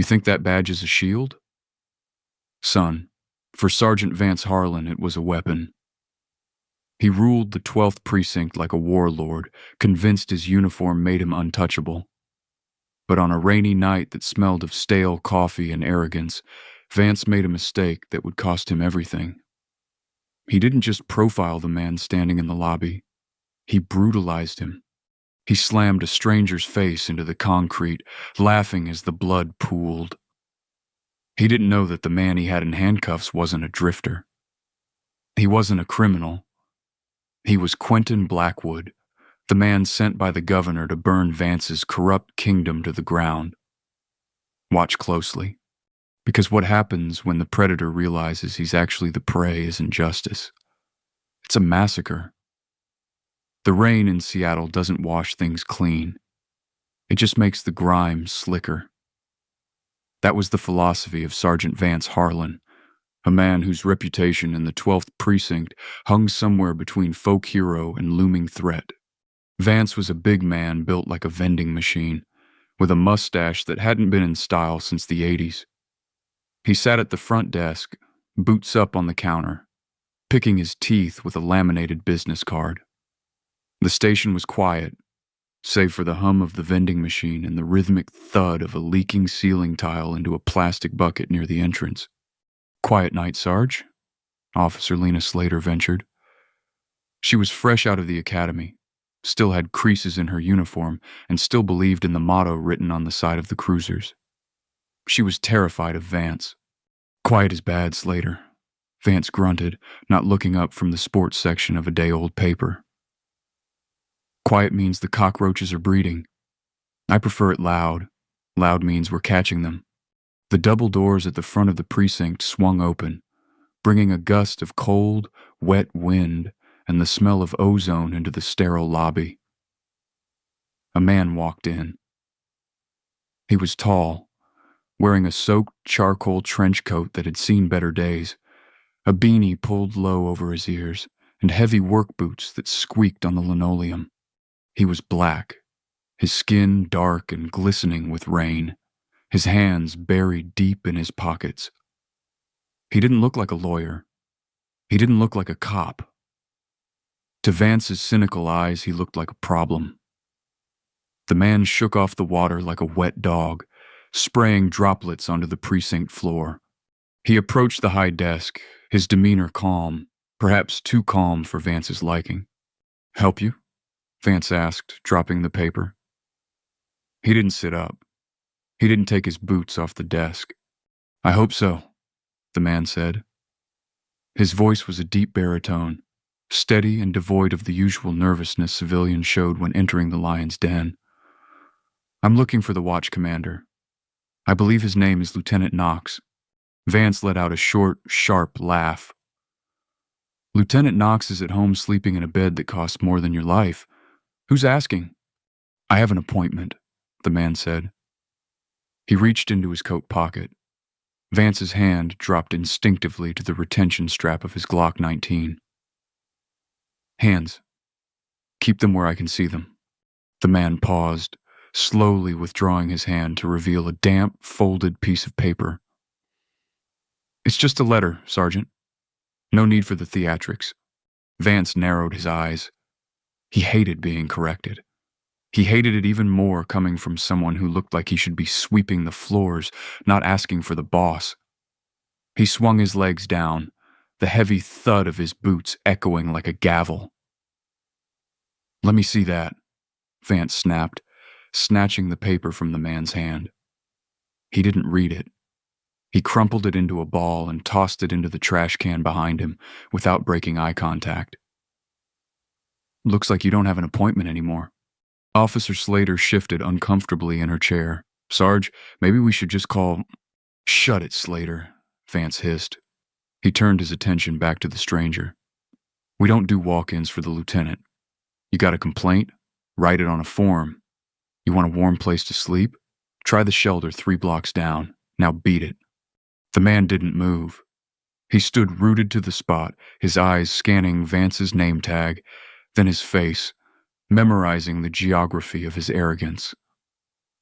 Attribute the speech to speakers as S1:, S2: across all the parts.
S1: You think that badge is a shield? Son, for Sergeant Vance Harlan, it was a weapon. He ruled the 12th Precinct like a warlord, convinced his uniform made him untouchable. But on a rainy night that smelled of stale coffee and arrogance, Vance made a mistake that would cost him everything. He didn't just profile the man standing in the lobby. He brutalized him. He slammed a stranger's face into the concrete, laughing as the blood pooled. He didn't know that the man he had in handcuffs wasn't a drifter. He wasn't a criminal. He was Quentin Blackwood, the man sent by the governor to burn Vance's corrupt kingdom to the ground. Watch closely, because what happens when the predator realizes he's actually the prey isn't justice. It's a massacre. The rain in Seattle doesn't wash things clean. It just makes the grime slicker. That was the philosophy of Sergeant Vance Harlan, a man whose reputation in the 12th Precinct hung somewhere between folk hero and looming threat. Vance was a big man built like a vending machine, with a mustache that hadn't been in style since the 80s. He sat at the front desk, boots up on the counter, picking his teeth with a laminated business card. The station was quiet, save for the hum of the vending machine and the rhythmic thud of a leaking ceiling tile into a plastic bucket near the entrance. "Quiet night, Sarge," Officer Lena Slater ventured. She was fresh out of the academy, still had creases in her uniform, and still believed in the motto written on the side of the cruisers. She was terrified of Vance. "Quiet is bad, Slater," Vance grunted, not looking up from the sports section of a day-old paper. "Quiet means the cockroaches are breeding. I prefer it loud. Loud means we're catching them." The double doors at the front of the precinct swung open, bringing a gust of cold, wet wind and the smell of ozone into the sterile lobby. A man walked in. He was tall, wearing a soaked charcoal trench coat that had seen better days, a beanie pulled low over his ears, and heavy work boots that squeaked on the linoleum. He was black, his skin dark and glistening with rain, his hands buried deep in his pockets. He didn't look like a lawyer. He didn't look like a cop. To Vance's cynical eyes, he looked like a problem. The man shook off the water like a wet dog, spraying droplets onto the precinct floor. He approached the high desk, his demeanor calm, perhaps too calm for Vance's liking. "Help you?" Vance asked, dropping the paper. He didn't sit up. He didn't take his boots off the desk. "I hope so," the man said. His voice was a deep baritone, steady and devoid of the usual nervousness civilians showed when entering the lion's den. "I'm looking for the watch commander. I believe his name is Lieutenant Knox." Vance let out a short, sharp laugh. "Lieutenant Knox is at home sleeping in a bed that costs more than your life. Who's asking?" "I have an appointment," the man said. He reached into his coat pocket. Vance's hand dropped instinctively to the retention strap of his Glock 19. "Hands. Keep them where I can see them." The man paused, slowly withdrawing his hand to reveal a damp, folded piece of paper. "It's just a letter, Sergeant. No need for the theatrics." Vance narrowed his eyes. He hated being corrected. He hated it even more coming from someone who looked like he should be sweeping the floors, not asking for the boss. He swung his legs down, the heavy thud of his boots echoing like a gavel. "Let me see that," Vance snapped, snatching the paper from the man's hand. He didn't read it. He crumpled it into a ball and tossed it into the trash can behind him without breaking eye contact. "Looks like you don't have an appointment anymore." Officer Slater shifted uncomfortably in her chair. "Sarge, maybe we should just call—" "Shut it, Slater," Vance hissed. He turned his attention back to the stranger. "We don't do walk-ins for the lieutenant. You got a complaint? Write it on a form. You want a warm place to sleep? Try the shelter 3 blocks down. Now beat it." The man didn't move. He stood rooted to the spot, his eyes scanning Vance's name tag, then his face, memorizing the geography of his arrogance.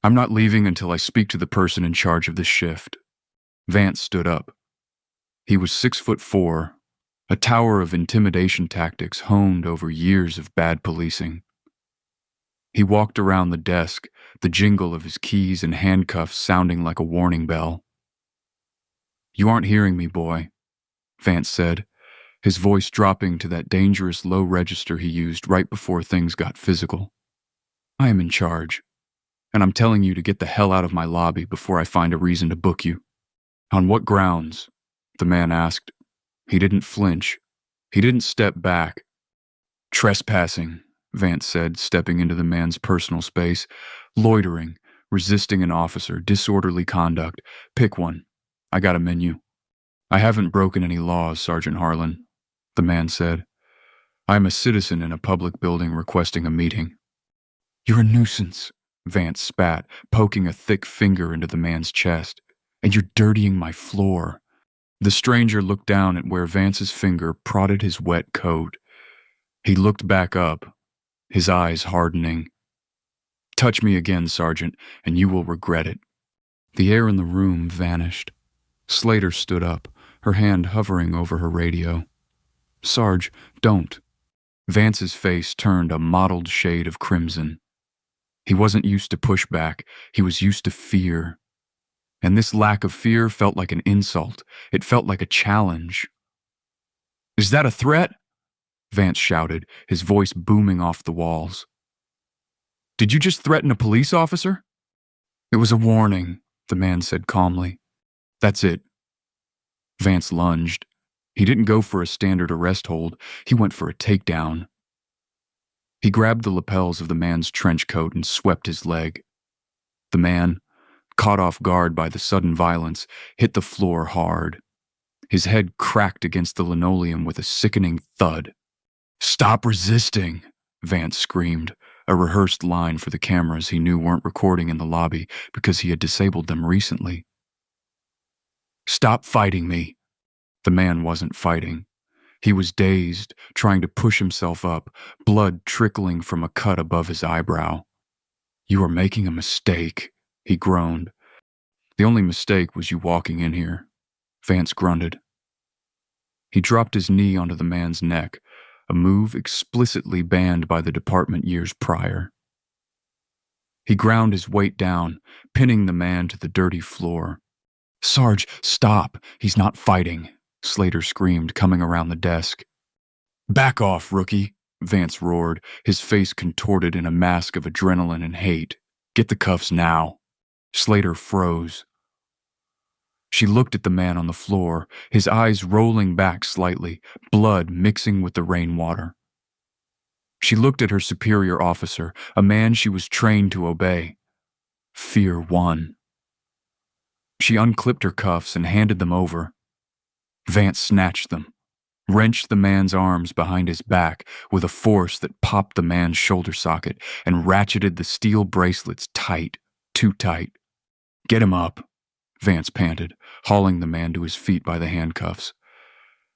S1: I'm not leaving until I speak to the person in charge of this shift. Vance stood up. He was 6'4", a tower of intimidation tactics honed over years of bad policing. He walked around the desk, the jingle of his keys and handcuffs sounding like a warning bell. "You aren't hearing me, boy," Vance said, his voice dropping to that dangerous low register he used right before things got physical. "I am in charge, and I'm telling you to get the hell out of my lobby before I find a reason to book you." "On what grounds?" the man asked. He didn't flinch. He didn't step back. "Trespassing," Vance said, stepping into the man's personal space. "Loitering, resisting an officer, disorderly conduct. Pick one. I got a menu." "I haven't broken any laws, Sergeant Harlan," the man said. "I am a citizen in a public building requesting a meeting." "You're a nuisance," Vance spat, poking a thick finger into the man's chest. "And you're dirtying my floor." The stranger looked down at where Vance's finger prodded his wet coat. He looked back up, his eyes hardening. "Touch me again, Sergeant, and you will regret it." The air in the room vanished. Slater stood up, her hand hovering over her radio. "Sarge, don't." Vance's face turned a mottled shade of crimson. He wasn't used to pushback, he was used to fear. And this lack of fear felt like an insult. It felt like a challenge. "Is that a threat?" Vance shouted, his voice booming off the walls. "Did you just threaten a police officer?" "It was a warning," the man said calmly. "That's it." Vance lunged. He didn't go for a standard arrest hold, he went for a takedown. He grabbed the lapels of the man's trench coat and swept his leg. The man, caught off guard by the sudden violence, hit the floor hard. His head cracked against the linoleum with a sickening thud. "Stop resisting," Vance screamed, a rehearsed line for the cameras he knew weren't recording in the lobby because he had disabled them recently. "Stop fighting me." The man wasn't fighting. He was dazed, trying to push himself up, blood trickling from a cut above his eyebrow. "You are making a mistake," he groaned. "The only mistake was you walking in here," Vance grunted. He dropped his knee onto the man's neck, a move explicitly banned by the department years prior. He ground his weight down, pinning the man to the dirty floor. "Sarge, stop! He's not fighting," Slater screamed, coming around the desk. "Back off, rookie," Vance roared, his face contorted in a mask of adrenaline and hate. "Get the cuffs now." Slater froze. She looked at the man on the floor, his eyes rolling back slightly, blood mixing with the rainwater. She looked at her superior officer, a man she was trained to obey. Fear won. She unclipped her cuffs and handed them over. Vance snatched them, wrenched the man's arms behind his back with a force that popped the man's shoulder socket and ratcheted the steel bracelets tight, too tight. "Get him up," Vance panted, hauling the man to his feet by the handcuffs.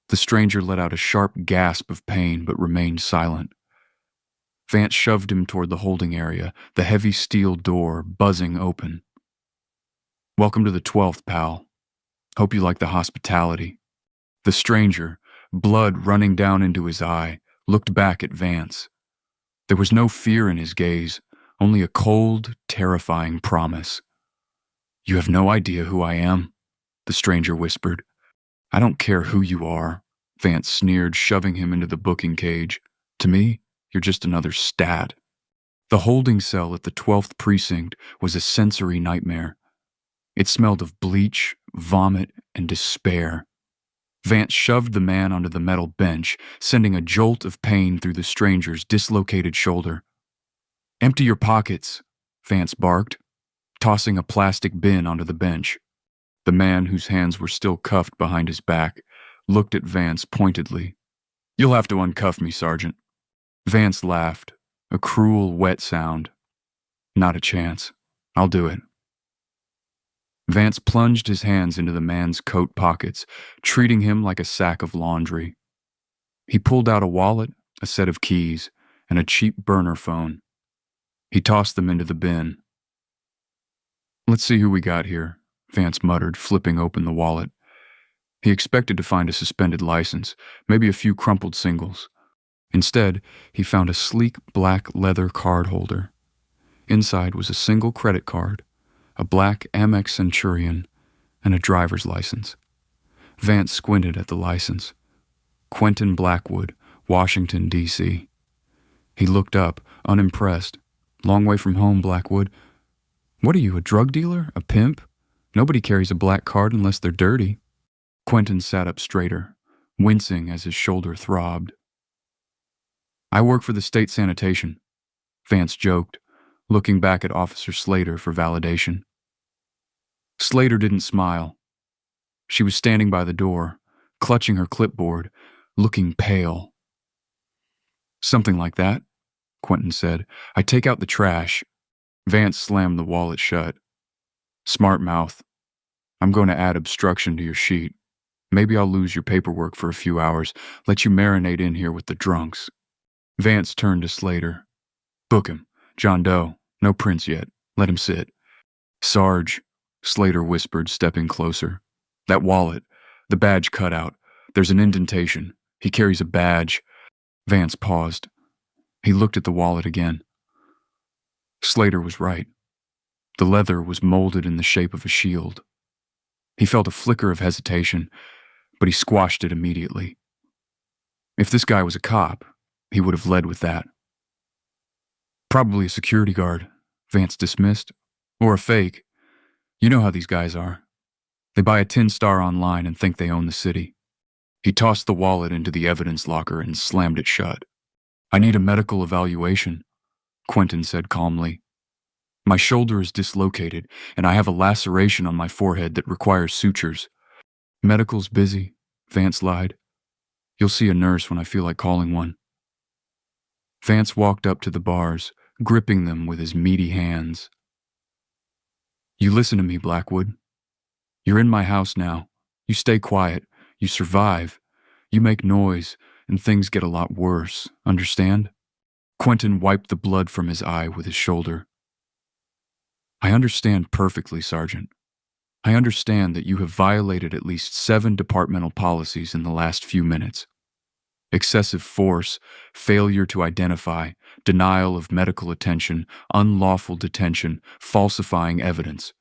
S1: The stranger let out a sharp gasp of pain but remained silent. Vance shoved him toward the holding area, the heavy steel door buzzing open. "Welcome to the 12th, pal. Hope you like the hospitality." The stranger, blood running down into his eye, looked back at Vance. There was no fear in his gaze, only a cold, terrifying promise. "You have no idea who I am," the stranger whispered. "I don't care who you are," Vance sneered, shoving him into the booking cage. "To me, you're just another stat." The holding cell at the 12th precinct was a sensory nightmare. It smelled of bleach, vomit, and despair. Vance shoved the man onto the metal bench, sending a jolt of pain through the stranger's dislocated shoulder. "Empty your pockets," Vance barked, tossing a plastic bin onto the bench. The man, whose hands were still cuffed behind his back, looked at Vance pointedly. "You'll have to uncuff me, Sergeant." Vance laughed, a cruel, wet sound. "Not a chance. I'll do it." Vance plunged his hands into the man's coat pockets, treating him like a sack of laundry. He pulled out a wallet, a set of keys, and a cheap burner phone. He tossed them into the bin. Let's see who we got here, Vance muttered, flipping open the wallet. He expected to find a suspended license, maybe a few crumpled singles. Instead, he found a sleek black leather card holder. Inside was a single credit card, a black Amex Centurion, and a driver's license. Vance squinted at the license. Quentin Blackwood, Washington, D.C. He looked up, unimpressed. Long way from home, Blackwood. What are you, a drug dealer? A pimp? Nobody carries a black card unless they're dirty. Quentin sat up straighter, wincing as his shoulder throbbed. I work for the state sanitation, Vance joked, looking back at Officer Slater for validation. Slater didn't smile. She was standing by the door, clutching her clipboard, looking pale. Something like that, Quentin said. I take out the trash. Vance slammed the wallet shut. Smart mouth. I'm going to add obstruction to your sheet. Maybe I'll lose your paperwork for a few hours, let you marinate in here with the drunks. Vance turned to Slater. Book him. John Doe. No prints yet. Let him sit. Sarge, Slater whispered, stepping closer. That wallet. The badge cut out. There's an indentation. He carries a badge. Vance paused. He looked at the wallet again. Slater was right. The leather was molded in the shape of a shield. He felt a flicker of hesitation, but he squashed it immediately. If this guy was a cop, he would have led with that. Probably a security guard, Vance dismissed. Or a fake. You know how these guys are. They buy a tin star online and think they own the city. He tossed the wallet into the evidence locker and slammed it shut. I need a medical evaluation, Quentin said calmly. My shoulder is dislocated, and I have a laceration on my forehead that requires sutures. Medical's busy, Vance lied. You'll see a nurse when I feel like calling one. Vance walked up to the bars, gripping them with his meaty hands. You listen to me, Blackwood. You're in my house now. You stay quiet. You survive. You make noise, and things get a lot worse. Understand? Quentin wiped the blood from his eye with his shoulder. I understand perfectly, Sergeant. I understand that you have violated at least 7 departmental policies in the last few minutes. Excessive force, failure to identify, denial of medical attention, unlawful detention, falsifying evidence.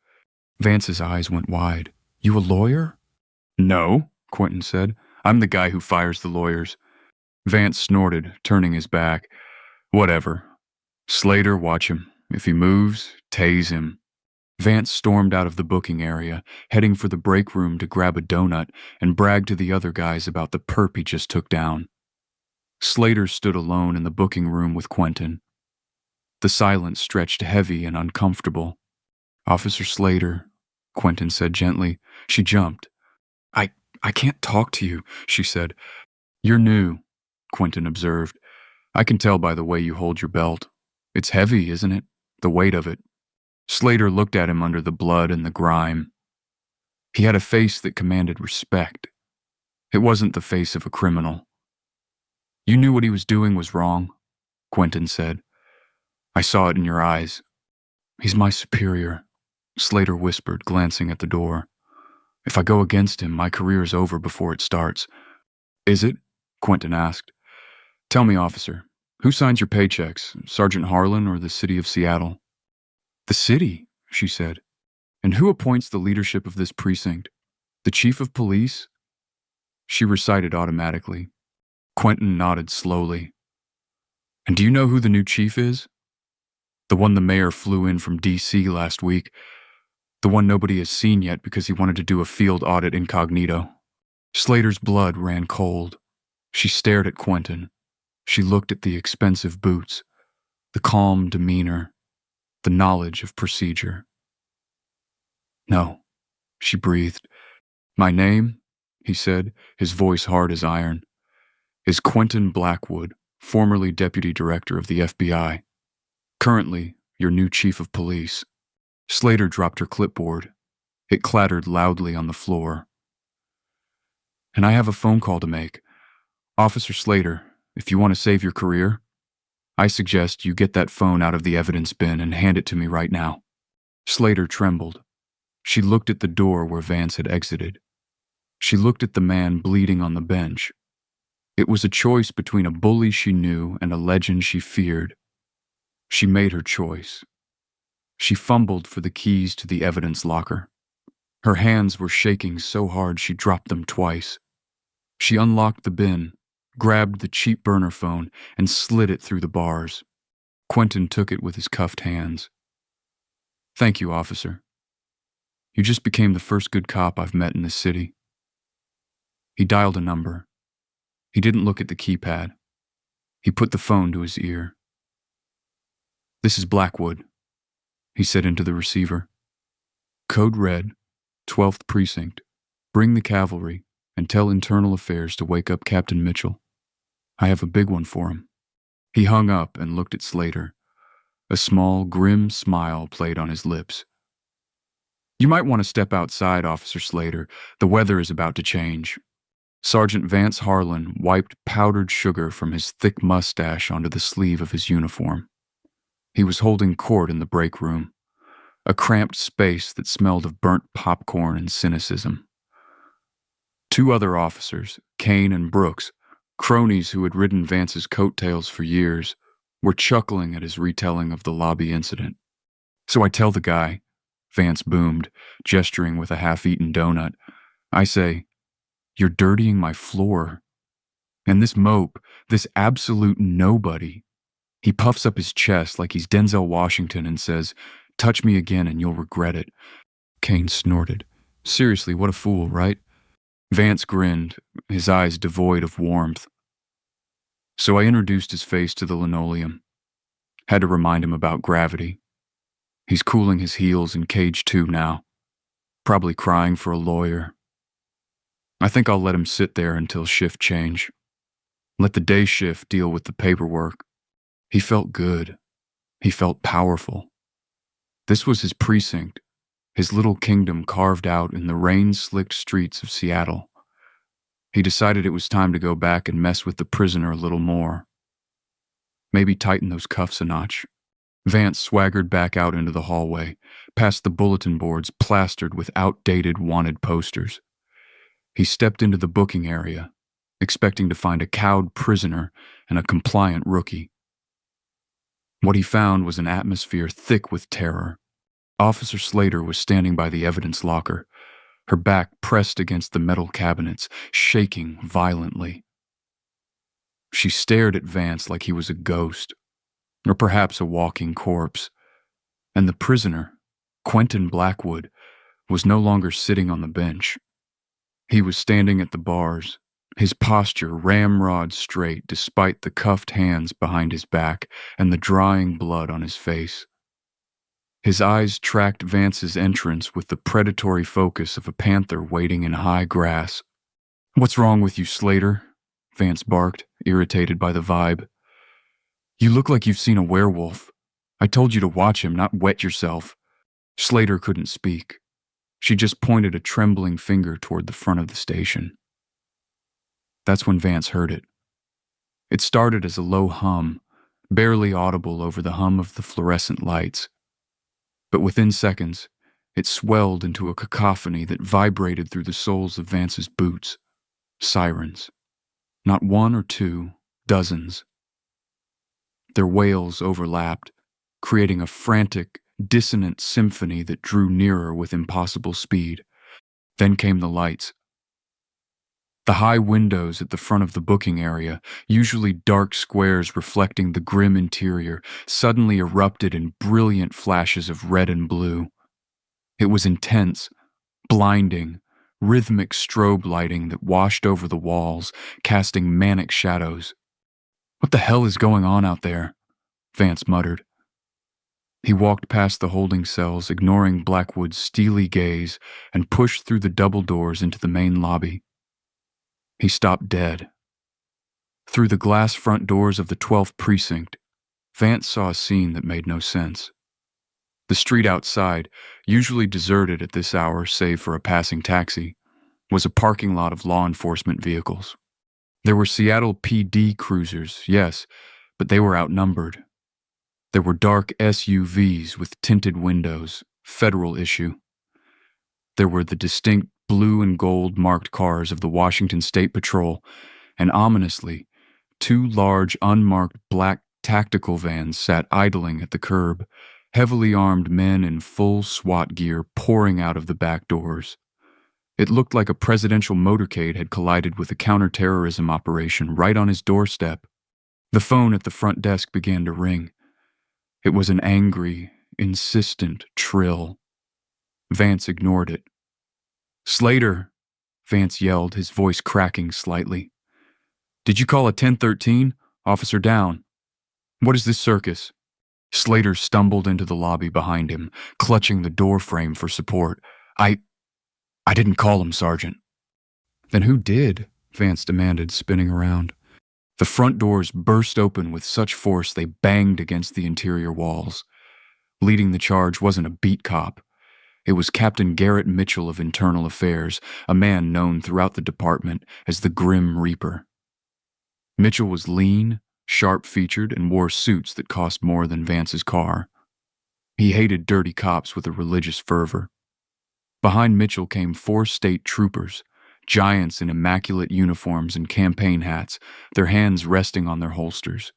S1: Vance's eyes went wide. You a lawyer? No, Quentin said. I'm the guy who fires the lawyers. Vance snorted, turning his back. Whatever. Slater, watch him. If he moves, tase him. Vance stormed out of the booking area, heading for the break room to grab a donut and brag to the other guys about the perp he just took down. Slater stood alone in the booking room with Quentin. The silence stretched heavy and uncomfortable. Officer Slater, Quentin said gently. She jumped. I can't talk to you, she said. You're new, Quentin observed. I can tell by the way you hold your belt. It's heavy, isn't it? The weight of it. Slater looked at him under the blood and the grime. He had a face that commanded respect. It wasn't the face of a criminal. You knew what he was doing was wrong, Quentin said. I saw it in your eyes. He's my superior, Slater whispered, glancing at the door. If I go against him, my career is over before it starts. Is it? Quentin asked. Tell me, officer, who signs your paychecks, Sergeant Harlan or the city of Seattle? The city, she said. And who appoints the leadership of this precinct? The chief of police? She recited automatically. Quentin nodded slowly. And do you know who the new chief is? The one the mayor flew in from D.C. last week. The one nobody has seen yet because he wanted to do a field audit incognito. Slater's blood ran cold. She stared at Quentin. She looked at the expensive boots, the calm demeanor, the knowledge of procedure. No, she breathed. My name, he said, his voice hard as iron, is Quentin Blackwood, formerly deputy director of the FBI. Currently, your new chief of police. Slater dropped her clipboard. It clattered loudly on the floor. And I have a phone call to make. Officer Slater, if you want to save your career, I suggest you get that phone out of the evidence bin and hand it to me right now. Slater trembled. She looked at the door where Vance had exited. She looked at the man bleeding on the bench. It was a choice between a bully she knew and a legend she feared. She made her choice. She fumbled for the keys to the evidence locker. Her hands were shaking so hard she dropped them twice. She unlocked the bin, grabbed the cheap burner phone, and slid it through the bars. Quentin took it with his cuffed hands. "Thank you, officer. You just became the first good cop I've met in this city." He dialed a number. He didn't look at the keypad. He put the phone to his ear. "This is Blackwood," he said into the receiver. "Code red, 12th Precinct. Bring the cavalry and tell Internal Affairs to wake up Captain Mitchell. I have a big one for him." He hung up and looked at Slater. A small, grim smile played on his lips. "You might want to step outside, Officer Slater. The weather is about to change." Sergeant Vance Harlan wiped powdered sugar from his thick mustache onto the sleeve of his uniform. He was holding court in the break room, a cramped space that smelled of burnt popcorn and cynicism. Two other officers, Kane and Brooks, cronies who had ridden Vance's coattails for years, were chuckling at his retelling of the lobby incident. "So I tell the guy," Vance boomed, gesturing with a half-eaten donut. "I say, 'You're dirtying my floor.' And this mope, this absolute nobody, he puffs up his chest like he's Denzel Washington and says, 'Touch me again and you'll regret it.'" Kane snorted. "Seriously, what a fool, right?" Vance grinned, his eyes devoid of warmth. So I introduced his face to the linoleum. Had to remind him about gravity. He's cooling his heels in cage 2 now. Probably crying for a lawyer. I think I'll let him sit there until shift change. Let the day shift deal with the paperwork. He felt good. He felt powerful. This was his precinct, his little kingdom carved out in the rain-slicked streets of Seattle. He decided it was time to go back and mess with the prisoner a little more. Maybe tighten those cuffs a notch. Vance swaggered back out into the hallway, past the bulletin boards plastered with outdated wanted posters. He stepped into the booking area, expecting to find a cowed prisoner and a compliant rookie. What he found was an atmosphere thick with terror. Officer Slater was standing by the evidence locker, her back pressed against the metal cabinets, shaking violently. She stared at Vance like he was a ghost, or perhaps a walking corpse. And the prisoner, Quentin Blackwood, was no longer sitting on the bench. He was standing at the bars, his posture ramrod straight despite the cuffed hands behind his back and the drying blood on his face. His eyes tracked Vance's entrance with the predatory focus of a panther waiting in high grass. "What's wrong with you, Slater?" Vance barked, irritated by the vibe. "You look like you've seen a werewolf. I told you to watch him, not wet yourself." Slater couldn't speak. She just pointed a trembling finger toward the front of the station. That's when Vance heard it. It started as a low hum, barely audible over the hum of the fluorescent lights. But within seconds, it swelled into a cacophony that vibrated through the soles of Vance's boots. Sirens. Not one or two, dozens. Their wails overlapped, creating a frantic, dissonant symphony that drew nearer with impossible speed. Then came the lights. The high windows at the front of the booking area, usually dark squares reflecting the grim interior, suddenly erupted in brilliant flashes of red and blue. It was intense, blinding, rhythmic strobe lighting that washed over the walls, casting manic shadows. "What the hell is going on out there?" Vance muttered. He walked past the holding cells, ignoring Blackwood's steely gaze, and pushed through the double doors into the main lobby. He stopped dead. Through the glass front doors of the 12th Precinct, Vance saw a scene that made no sense. The street outside, usually deserted at this hour save for a passing taxi, was a parking lot of law enforcement vehicles. There were Seattle PD cruisers, yes, but they were outnumbered. There were dark SUVs with tinted windows, federal issue. There were the distinct blue and gold marked cars of the Washington State Patrol, and ominously, two large unmarked black tactical vans sat idling at the curb, heavily armed men in full SWAT gear pouring out of the back doors. It looked like a presidential motorcade had collided with a counterterrorism operation right on his doorstep. The phone at the front desk began to ring. It was an angry, insistent trill. Vance ignored it. "Slater," Vance yelled, his voice cracking slightly. "Did you call a 1013? Officer down. What is this circus?" Slater stumbled into the lobby behind him, clutching the door frame for support. I didn't call him, Sergeant." "Then who did?" Vance demanded, spinning around. The front doors burst open with such force they banged against the interior walls. Leading the charge wasn't a beat cop. It was Captain Garrett Mitchell of Internal Affairs, a man known throughout the department as the Grim Reaper. Mitchell was lean, sharp-featured, and wore suits that cost more than Vance's car. He hated dirty cops with a religious fervor. Behind Mitchell came 4 state troopers, giants in immaculate uniforms and campaign hats, their hands resting on their holsters.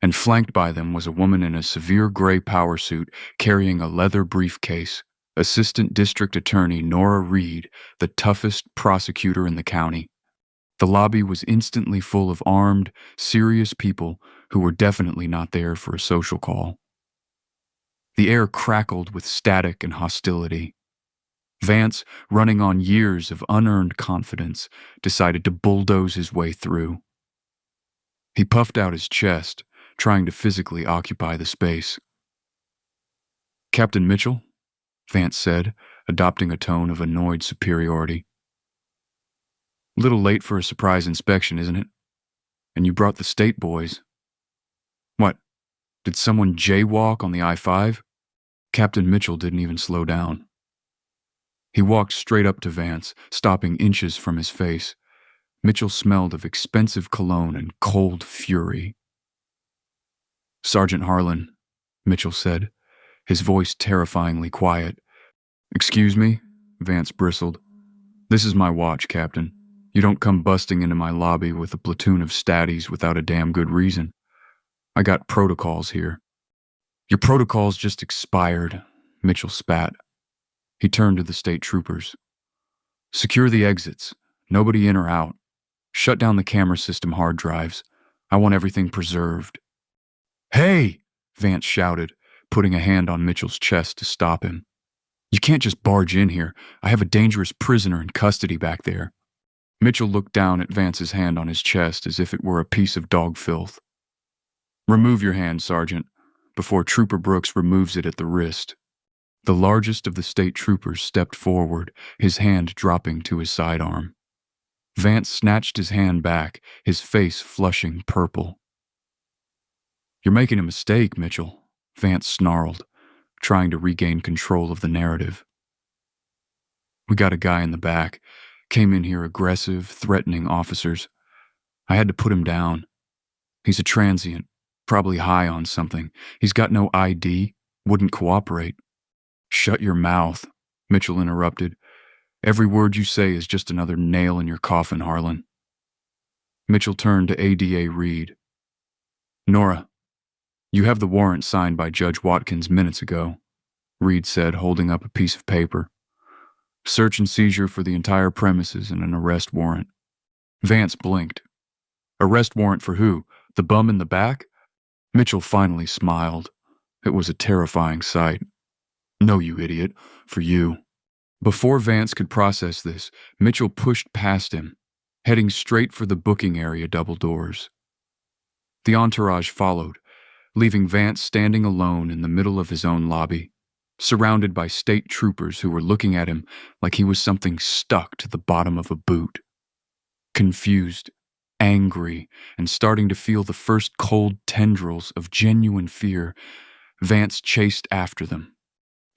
S1: And flanked by them was a woman in a severe gray power suit carrying a leather briefcase, Assistant District Attorney Nora Reed, the toughest prosecutor in the county. The lobby was instantly full of armed, serious people who were definitely not there for a social call. The air crackled with static and hostility. Vance, running on years of unearned confidence, decided to bulldoze his way through. He puffed out his chest, trying to physically occupy the space. "Captain Mitchell?" Vance said, adopting a tone of annoyed superiority. "Little late for a surprise inspection, isn't it? And you brought the state boys. What, did someone jaywalk on the I-5? Captain Mitchell didn't even slow down. He walked straight up to Vance, stopping inches from his face. Mitchell smelled of expensive cologne and cold fury. "Sergeant Harlan," Mitchell said, his voice terrifyingly quiet. "Excuse me?" Vance bristled. "This is my watch, Captain. You don't come busting into my lobby with a platoon of statties without a damn good reason. I got protocols here." "Your protocols just expired," Mitchell spat. He turned to the state troopers. "Secure the exits. Nobody in or out. Shut down the camera system hard drives. I want everything preserved." "Hey!" Vance shouted, putting a hand on Mitchell's chest to stop him. "You can't just barge in here. I have a dangerous prisoner in custody back there." Mitchell looked down at Vance's hand on his chest as if it were a piece of dog filth. "Remove your hand, Sergeant, before Trooper Brooks removes it at the wrist." The largest of the state troopers stepped forward, his hand dropping to his sidearm. Vance snatched his hand back, his face flushing purple. "You're making a mistake, Mitchell," Vance snarled, trying to regain control of the narrative. "We got a guy in the back. Came in here aggressive, threatening officers. I had to put him down. He's a transient, probably high on something. He's got no ID, wouldn't cooperate." "Shut your mouth," Mitchell interrupted. "Every word you say is just another nail in your coffin, Harlan." Mitchell turned to ADA Reed. "Nora, you have the warrant signed by Judge Watkins minutes ago," Reed said, holding up a piece of paper. "Search and seizure for the entire premises and an arrest warrant." Vance blinked. "Arrest warrant for who? The bum in the back?" Mitchell finally smiled. It was a terrifying sight. "No, you idiot. For you." Before Vance could process this, Mitchell pushed past him, heading straight for the booking area double doors. The entourage followed, leaving Vance standing alone in the middle of his own lobby, surrounded by state troopers who were looking at him like he was something stuck to the bottom of a boot. Confused, angry, and starting to feel the first cold tendrils of genuine fear, Vance chased after them.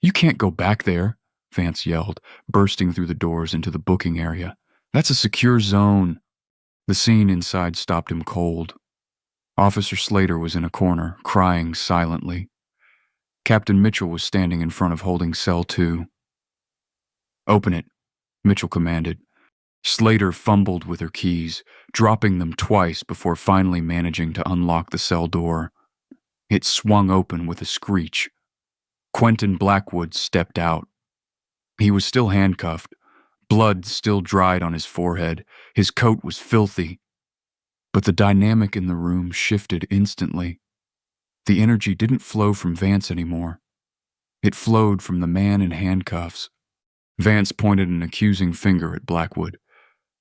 S1: "You can't go back there," Vance yelled, bursting through the doors into the booking area. "That's a secure zone." The scene inside stopped him cold. Officer Slater was in a corner, crying silently. Captain Mitchell was standing in front of holding cell 2. "Open it," Mitchell commanded. Slater fumbled with her keys, dropping them twice before finally managing to unlock the cell door. It swung open with a screech. Quentin Blackwood stepped out. He was still handcuffed. Blood still dried on his forehead. His coat was filthy. But the dynamic in the room shifted instantly. The energy didn't flow from Vance anymore. It flowed from the man in handcuffs. Vance pointed an accusing finger at Blackwood.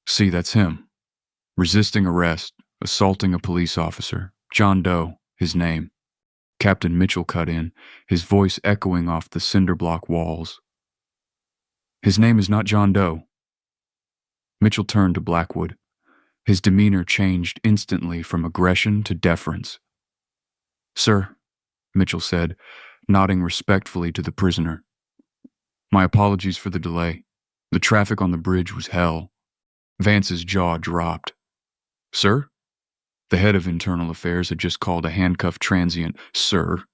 S1: "See, that's him. Resisting arrest, assaulting a police officer. John Doe, his name." Captain Mitchell cut in, his voice echoing off the cinderblock walls. "His name is not John Doe." Mitchell turned to Blackwood. His demeanor changed instantly from aggression to deference. "Sir," Mitchell said, nodding respectfully to the prisoner. "My apologies for the delay. The traffic on the bridge was hell." Vance's jaw dropped. "Sir?" The head of Internal Affairs had just called a handcuffed transient, "Sir."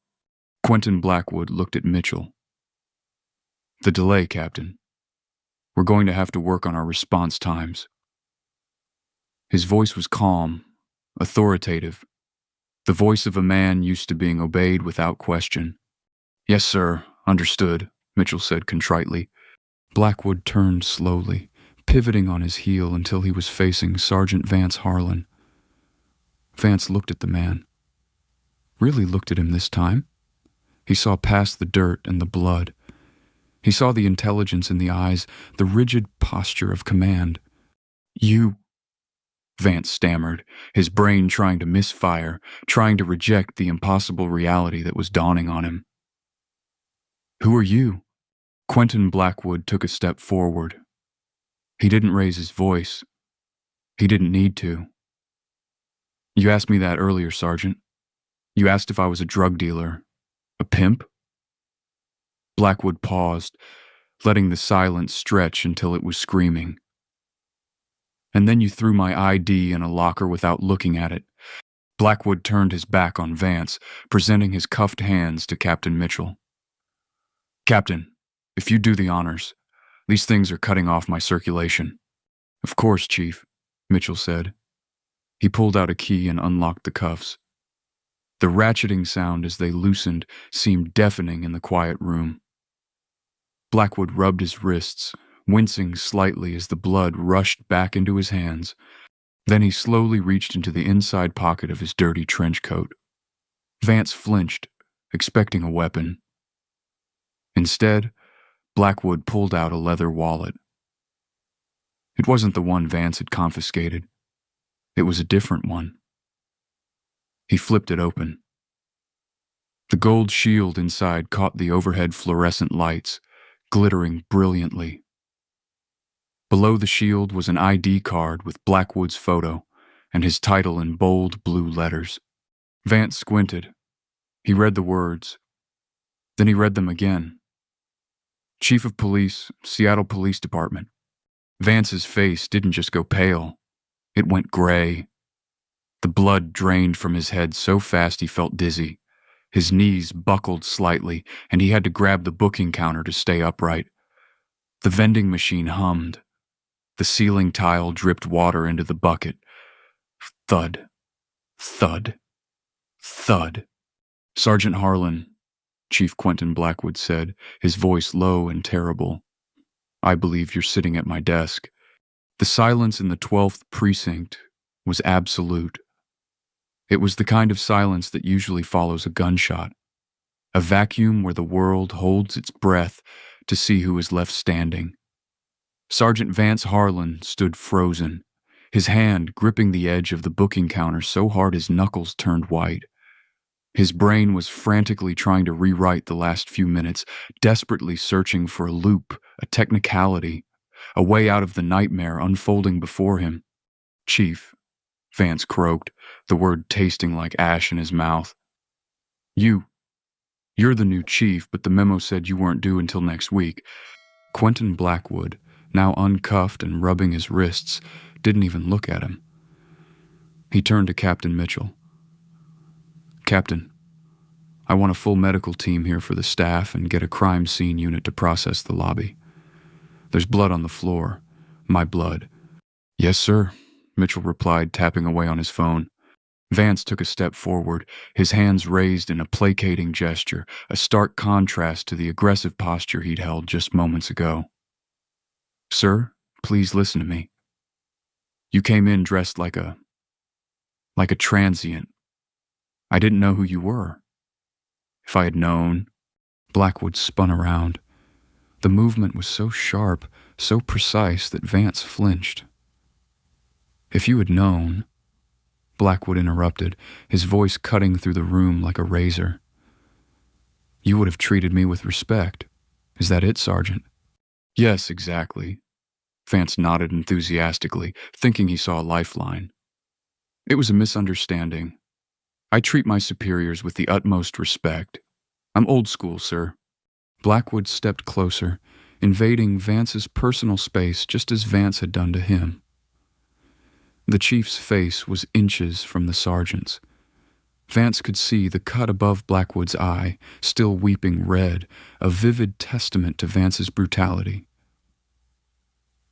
S1: Quentin Blackwood looked at Mitchell. "The delay, Captain. We're going to have to work on our response times." His voice was calm, authoritative, the voice of a man used to being obeyed without question. "Yes, sir, understood," Mitchell said contritely. Blackwood turned slowly, pivoting on his heel until he was facing Sergeant Vance Harlan. Vance looked at the man. Really looked at him this time. He saw past the dirt and the blood. He saw the intelligence in the eyes, the rigid posture of command. "You," Vance stammered, his brain trying to misfire, trying to reject the impossible reality that was dawning on him. "Who are you?" Quentin Blackwood took a step forward. He didn't raise his voice. He didn't need to. "You asked me that earlier, Sergeant. You asked if I was a drug dealer. A pimp?" Blackwood paused, letting the silence stretch until it was screaming. "And then you threw my ID in a locker without looking at it." Blackwood turned his back on Vance, presenting his cuffed hands to Captain Mitchell. "Captain, if you do the honors, these things are cutting off my circulation." "Of course, Chief," Mitchell said. He pulled out a key and unlocked the cuffs. The ratcheting sound as they loosened seemed deafening in the quiet room. Blackwood rubbed his wrists, wincing slightly as the blood rushed back into his hands. Then he slowly reached into the inside pocket of his dirty trench coat. Vance flinched, expecting a weapon. Instead, Blackwood pulled out a leather wallet. It wasn't the one Vance had confiscated. It was a different one. He flipped it open. The gold shield inside caught the overhead fluorescent lights, glittering brilliantly. Below the shield was an ID card with Blackwood's photo and his title in bold blue letters. Vance squinted. He read the words. Then he read them again. "Chief of Police, Seattle Police Department." Vance's face didn't just go pale. It went gray. The blood drained from his head so fast he felt dizzy. His knees buckled slightly, and he had to grab the booking counter to stay upright. The vending machine hummed. The ceiling tile dripped water into the bucket. Thud. Thud. Thud. "Sergeant Harlan," Chief Quentin Blackwood said, his voice low and terrible. "I believe you're sitting at my desk." The silence in the 12th precinct was absolute. It was the kind of silence that usually follows a gunshot, a vacuum where the world holds its breath to see who is left standing. Sergeant Vance Harlan stood frozen, his hand gripping the edge of the booking counter so hard his knuckles turned white. His brain was frantically trying to rewrite the last few minutes, desperately searching for a loop, a technicality, a way out of the nightmare unfolding before him. "Chief," Vance croaked, the word tasting like ash in his mouth. You're the new chief, but the memo said you weren't due until next week." Quentin Blackwood, now uncuffed and rubbing his wrists, didn't even look at him. He turned to Captain Mitchell. "Captain, I want a full medical team here for the staff and get a crime scene unit to process the lobby. There's blood on the floor. My blood. Yes, sir, Mitchell replied, tapping away on his phone. Vance took a step forward, his hands raised in a placating gesture, a stark contrast to the aggressive posture he'd held just moments ago. Sir, please listen to me. You came in dressed like a transient. I didn't know who you were. If I had known... Blackwood spun around. The movement was so sharp, so precise that Vance flinched. If you had known... Blackwood interrupted, his voice cutting through the room like a razor. You would have treated me with respect. Is that it, Sergeant? Yes, exactly. Vance nodded enthusiastically, thinking he saw a lifeline. It was a misunderstanding. I treat my superiors with the utmost respect. I'm old school, sir. Blackwood stepped closer, invading Vance's personal space just as Vance had done to him. The chief's face was inches from the sergeant's. Vance could see the cut above Blackwood's eye, still weeping red, a vivid testament to Vance's brutality.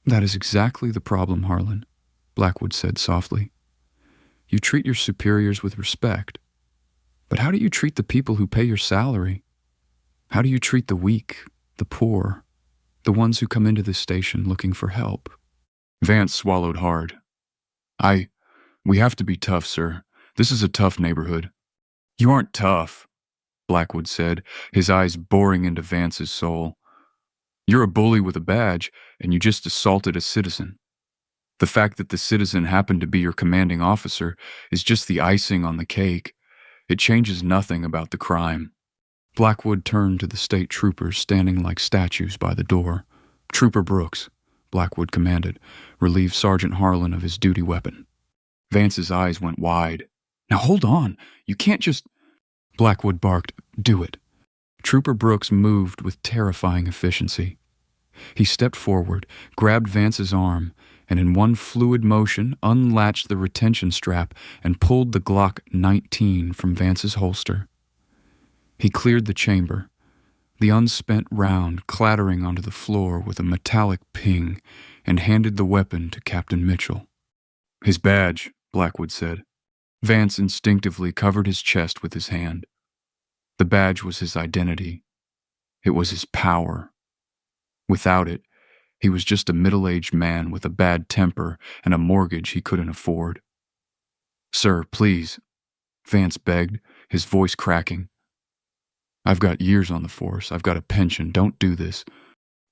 S1: That is exactly the problem, Harlan, Blackwood said softly. You treat your superiors with respect. But how do you treat the people who pay your salary? How do you treat the weak, the poor, the ones who come into this station looking for help? Vance swallowed hard. We have to be tough, sir. This is a tough neighborhood. You aren't tough, Blackwood said, his eyes boring into Vance's soul. You're a bully with a badge, and you just assaulted a citizen. The fact that the citizen happened to be your commanding officer is just the icing on the cake. It changes nothing about the crime. Blackwood turned to the state troopers standing like statues by the door. Trooper Brooks, Blackwood commanded, relieve Sergeant Harlan of his duty weapon. Vance's eyes went wide. Now hold on, you can't just... Blackwood barked, do it. Trooper Brooks moved with terrifying efficiency. He stepped forward, grabbed Vance's arm, and in one fluid motion unlatched the retention strap and pulled the Glock 19 from Vance's holster. He cleared the chamber, the unspent round clattering onto the floor with a metallic ping, and handed the weapon to Captain Mitchell. His badge, Blackwood said. Vance instinctively covered his chest with his hand. The badge was his identity. It was his power. Without it, he was just a middle-aged man with a bad temper and a mortgage he couldn't afford. Sir, please, Vance begged, his voice cracking. I've got years on the force. I've got a pension. Don't do this.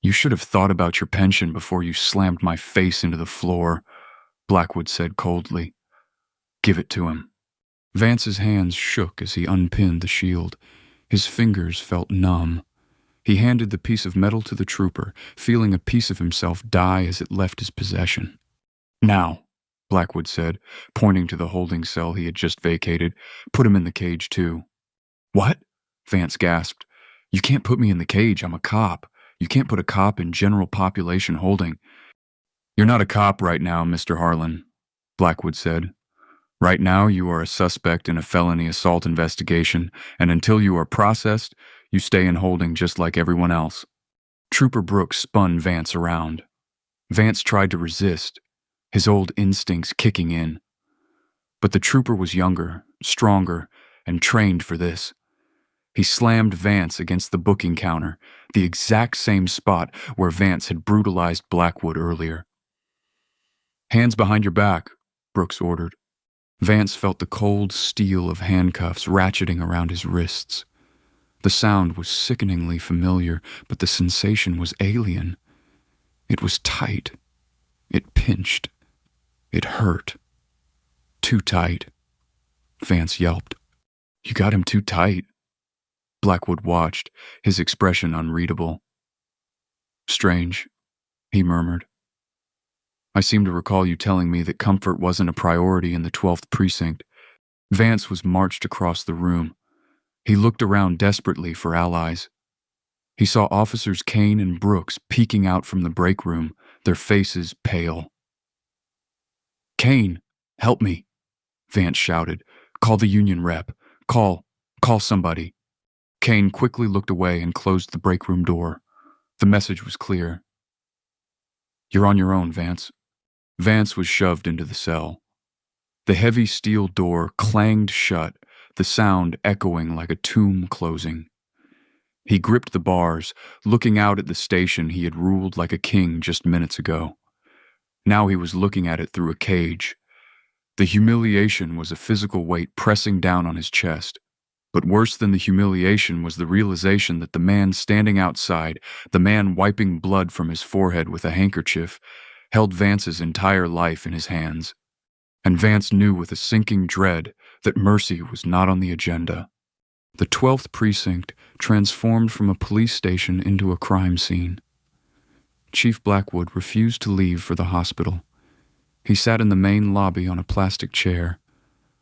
S1: You should have thought about your pension before you slammed my face into the floor, Blackwood said coldly. Give it to him. Vance's hands shook as he unpinned the shield. His fingers felt numb. He handed the piece of metal to the trooper, feeling a piece of himself die as it left his possession. Now, Blackwood said, pointing to the holding cell he had just vacated, put him in the cage too. What? Vance gasped. You can't put me in the cage. I'm a cop. You can't put a cop in general population holding. You're not a cop right now, Mr. Harlan, Blackwood said. Right now, you are a suspect in a felony assault investigation, and until you are processed, you stay in holding just like everyone else. Trooper Brooks spun Vance around. Vance tried to resist, his old instincts kicking in. But the trooper was younger, stronger, and trained for this. He slammed Vance against the booking counter, the exact same spot where Vance had brutalized Blackwood earlier. Hands behind your back, Brooks ordered. Vance felt the cold steel of handcuffs ratcheting around his wrists. The sound was sickeningly familiar, but the sensation was alien. It was tight. It pinched. It hurt. Too tight. Vance yelped. You got him too tight. Blackwood watched, his expression unreadable. Strange, he murmured. I seem to recall you telling me that comfort wasn't a priority in the 12th precinct. Vance was marched across the room. He looked around desperately for allies. He saw Officers Kane and Brooks peeking out from the break room, their faces pale. Kane, help me, Vance shouted. Call the union rep. Call somebody. Kane quickly looked away and closed the break room door. The message was clear. "You're on your own, Vance." Vance was shoved into the cell. The heavy steel door clanged shut, the sound echoing like a tomb closing. He gripped the bars, looking out at the station he had ruled like a king just minutes ago. Now he was looking at it through a cage. The humiliation was a physical weight pressing down on his chest. But worse than the humiliation was the realization that the man standing outside, the man wiping blood from his forehead with a handkerchief, held Vance's entire life in his hands. And Vance knew with a sinking dread that mercy was not on the agenda. The 12th precinct transformed from a police station into a crime scene. Chief Blackwood refused to leave for the hospital. He sat in the main lobby on a plastic chair,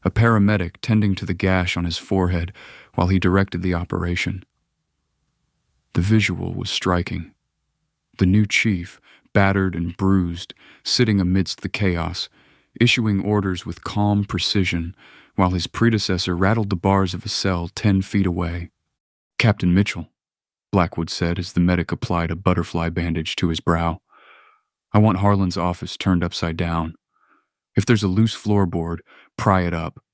S1: a paramedic tending to the gash on his forehead while he directed the operation. The visual was striking. The new chief, battered and bruised, sitting amidst the chaos, issuing orders with calm precision, while his predecessor rattled the bars of a cell 10 feet away. "Captain Mitchell," Blackwood said as the medic applied a butterfly bandage to his brow. "I want Harlan's office turned upside down. If there's a loose floorboard, pry it up.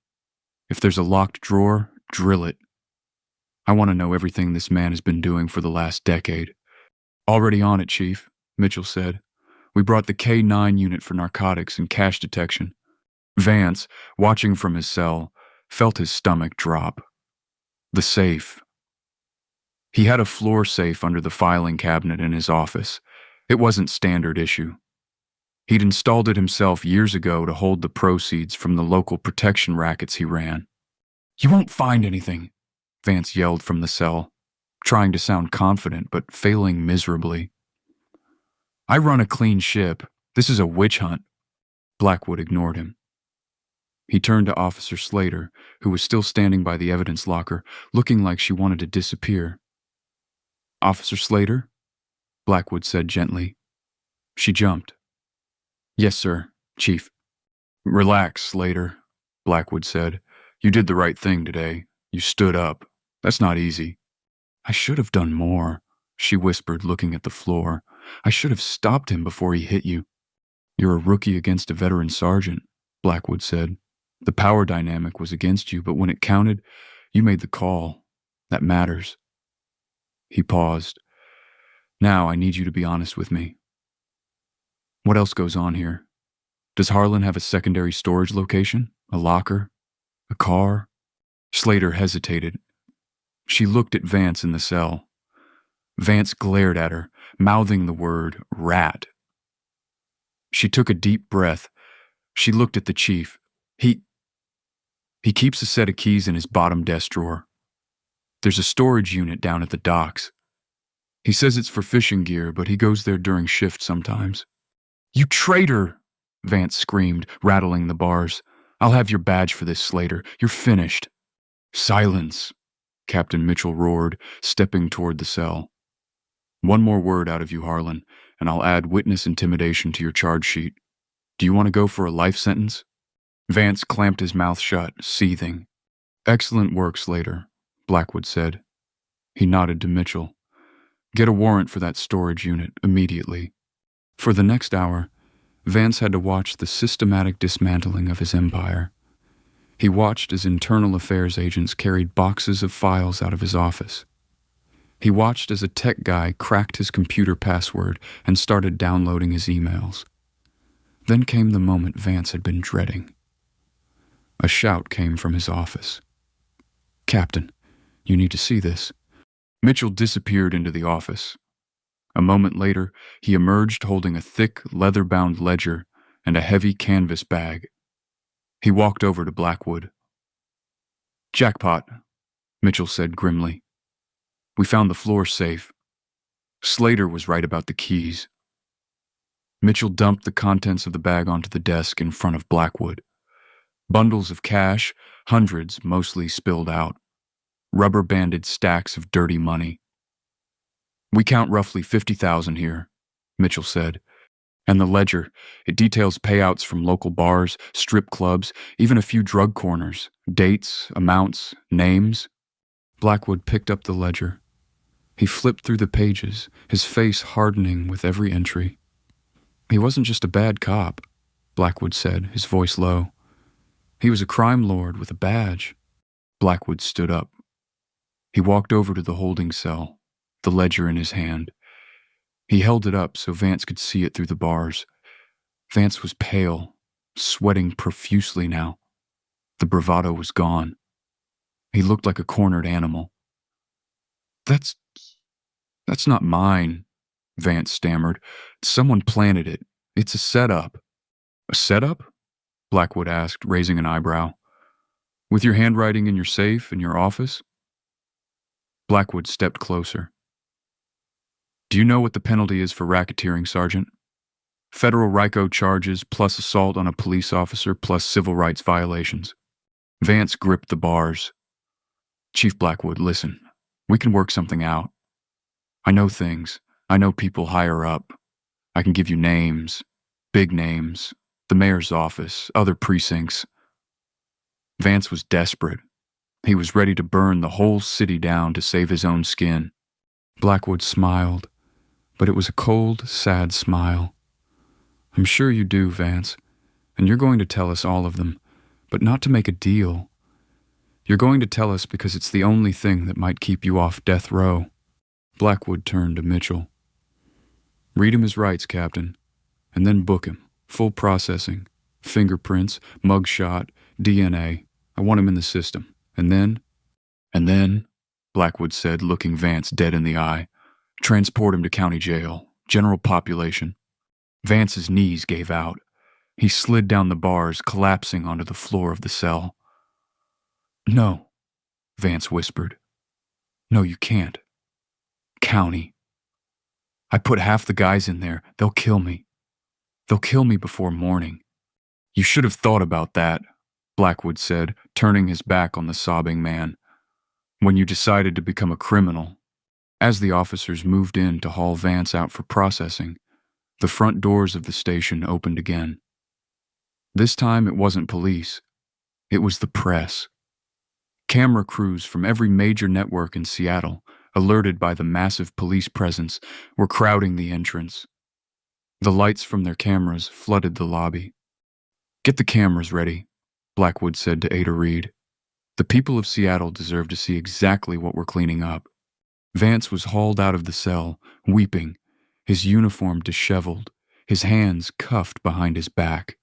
S1: If there's a locked drawer, drill it. I want to know everything this man has been doing for the last decade." "Already on it, Chief," Mitchell said. "We brought the K-9 unit for narcotics and cash detection." Vance, watching from his cell, felt his stomach drop. The safe. He had a floor safe under the filing cabinet in his office. It wasn't standard issue. He'd installed it himself years ago to hold the proceeds from the local protection rackets he ran. "You won't find anything," Vance yelled from the cell, trying to sound confident but failing miserably. "I run a clean ship. This is a witch hunt." Blackwood ignored him. He turned to Officer Slater, who was still standing by the evidence locker, looking like she wanted to disappear. "Officer Slater?" Blackwood said gently. She jumped. "Yes, sir, Chief." "Relax, Slater," Blackwood said. "You did the right thing today. You stood up. That's not easy." "I should have done more," she whispered, looking at the floor. "I should have stopped him before he hit you." "You're a rookie against a veteran sergeant," Blackwood said. "The power dynamic was against you, but when it counted, you made the call. That matters." He paused. "Now I need you to be honest with me. What else goes on here? Does Harlan have a secondary storage location? A locker? A car?" Slater hesitated. She looked at Vance in the cell. Vance glared at her, mouthing the word rat. She took a deep breath. She looked at the chief. He keeps a set of keys in his bottom desk drawer. There's a storage unit down at the docks. He says it's for fishing gear, but he goes there during shift sometimes." "You traitor!" Vance screamed, rattling the bars. "I'll have your badge for this, Slater. You're finished." "Silence," Captain Mitchell roared, stepping toward the cell. "One more word out of you, Harlan, and I'll add witness intimidation to your charge sheet. Do you want to go for a life sentence?" Vance clamped his mouth shut, seething. "Excellent work, Slater," Blackwood said. He nodded to Mitchell. "Get a warrant for that storage unit immediately." For the next hour, Vance had to watch the systematic dismantling of his empire. He watched as internal affairs agents carried boxes of files out of his office. He watched as a tech guy cracked his computer password and started downloading his emails. Then came the moment Vance had been dreading. A shout came from his office. "Captain, you need to see this." Mitchell disappeared into the office. A moment later, he emerged holding a thick, leather-bound ledger and a heavy canvas bag. He walked over to Blackwood. "Jackpot," Mitchell said grimly. "We found the floor safe. Slater was right about the keys." Mitchell dumped the contents of the bag onto the desk in front of Blackwood. Bundles of cash, hundreds mostly spilled out. Rubber-banded stacks of dirty money. "We count roughly 50,000 here," Mitchell said. "And the ledger, it details payouts from local bars, strip clubs, even a few drug corners, dates, amounts, names." Blackwood picked up the ledger. He flipped through the pages, his face hardening with every entry. He wasn't just a bad cop, Blackwood said, his voice low. He was a crime lord with a badge. Blackwood stood up. He walked over to the holding cell, the ledger in his hand. He held it up so Vance could see it through the bars. Vance was pale, sweating profusely now. The bravado was gone. He looked like a cornered animal. That's not mine, Vance stammered. Someone planted it. It's a setup. A setup? Blackwood asked, raising an eyebrow. With your handwriting in your safe in your office? Blackwood stepped closer. Do you know what the penalty is for racketeering, Sergeant? Federal RICO charges plus assault on a police officer plus civil rights violations. Vance gripped the bars. Chief Blackwood, listen. We can work something out. I know things. I know people higher up. I can give you names. Big names. The mayor's office. Other precincts. Vance was desperate. He was ready to burn the whole city down to save his own skin. Blackwood smiled, but it was a cold, sad smile. I'm sure you do, Vance, and you're going to tell us all of them, but not to make a deal. You're going to tell us because it's the only thing that might keep you off death row. Blackwood turned to Mitchell. Read him his rights, Captain, and then book him. Full processing. Fingerprints, mugshot, DNA. I want him in the system. And then, Blackwood said, looking Vance dead in the eye, transport him to county jail. General population. Vance's knees gave out. He slid down the bars, collapsing onto the floor of the cell. No, Vance whispered. No, you can't. County. I put half the guys in there. They'll kill me. They'll kill me before morning. You should have thought about that, Blackwood said, turning his back on the sobbing man. When you decided to become a criminal. As the officers moved in to haul Vance out for processing, the front doors of the station opened again. This time it wasn't police. It was the press. Camera crews from every major network in Seattle, alerted by the massive police presence, were crowding the entrance. The lights from their cameras flooded the lobby. Get the cameras ready, Blackwood said to Ada Reed. The people of Seattle deserve to see exactly what we're cleaning up. Vance was hauled out of the cell, weeping, his uniform disheveled, his hands cuffed behind his back.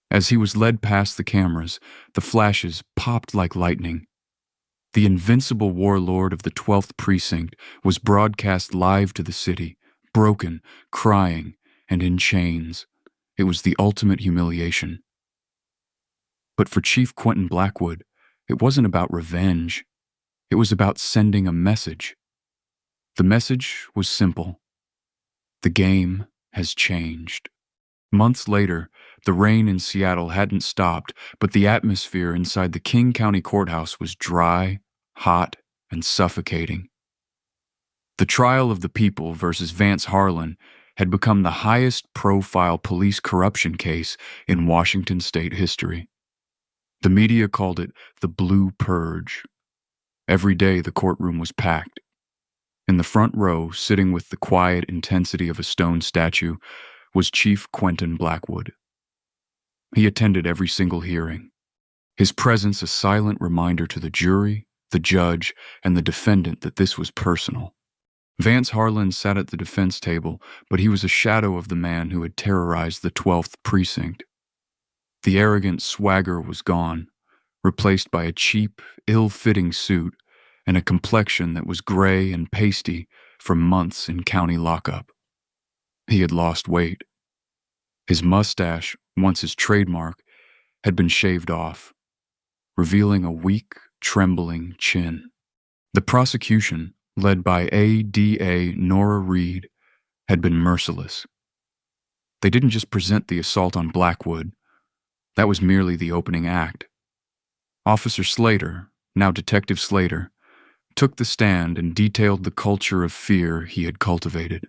S1: As he was led past the cameras, the flashes popped like lightning. The invincible warlord of the 12th Precinct was broadcast live to the city, broken, crying, and in chains. It was the ultimate humiliation. But for Chief Quentin Blackwood, it wasn't about revenge. It was about sending a message. The message was simple. The game has changed. Months later, the rain in Seattle hadn't stopped, but the atmosphere inside the King County Courthouse was dry, hot, and suffocating. The trial of the people versus Vance Harlan had become the highest-profile police corruption case in Washington state history. The media called it the Blue Purge. Every day the courtroom was packed. In the front row, sitting with the quiet intensity of a stone statue, was Chief Quentin Blackwood. He attended every single hearing, his presence a silent reminder to the jury, the judge, and the defendant that this was personal. Vance Harlan sat at the defense table, but he was a shadow of the man who had terrorized the 12th Precinct. The arrogant swagger was gone, replaced by a cheap, ill-fitting suit and a complexion that was gray and pasty from months in county lockup. He had lost weight. His mustache, once his trademark, had been shaved off, revealing a weak, trembling chin. The prosecution, led by ADA Nora Reed, had been merciless. They didn't just present the assault on Blackwood. That was merely the opening act. Officer Slater, now Detective Slater, took the stand and detailed the culture of fear he had cultivated.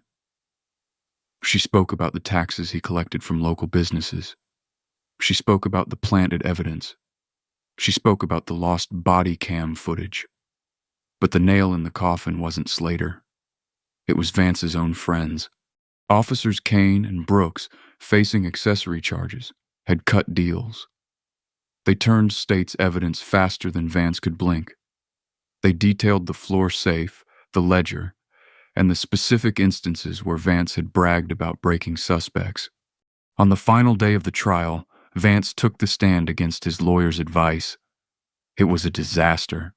S1: She spoke about the taxes he collected from local businesses. She spoke about the planted evidence. She spoke about the lost body cam footage. But the nail in the coffin wasn't Slater. It was Vance's own friends. Officers Kane and Brooks, facing accessory charges, had cut deals. They turned state's evidence faster than Vance could blink. They detailed the floor safe, the ledger, and the specific instances where Vance had bragged about breaking suspects. On the final day of the trial, Vance took the stand against his lawyer's advice. It was a disaster.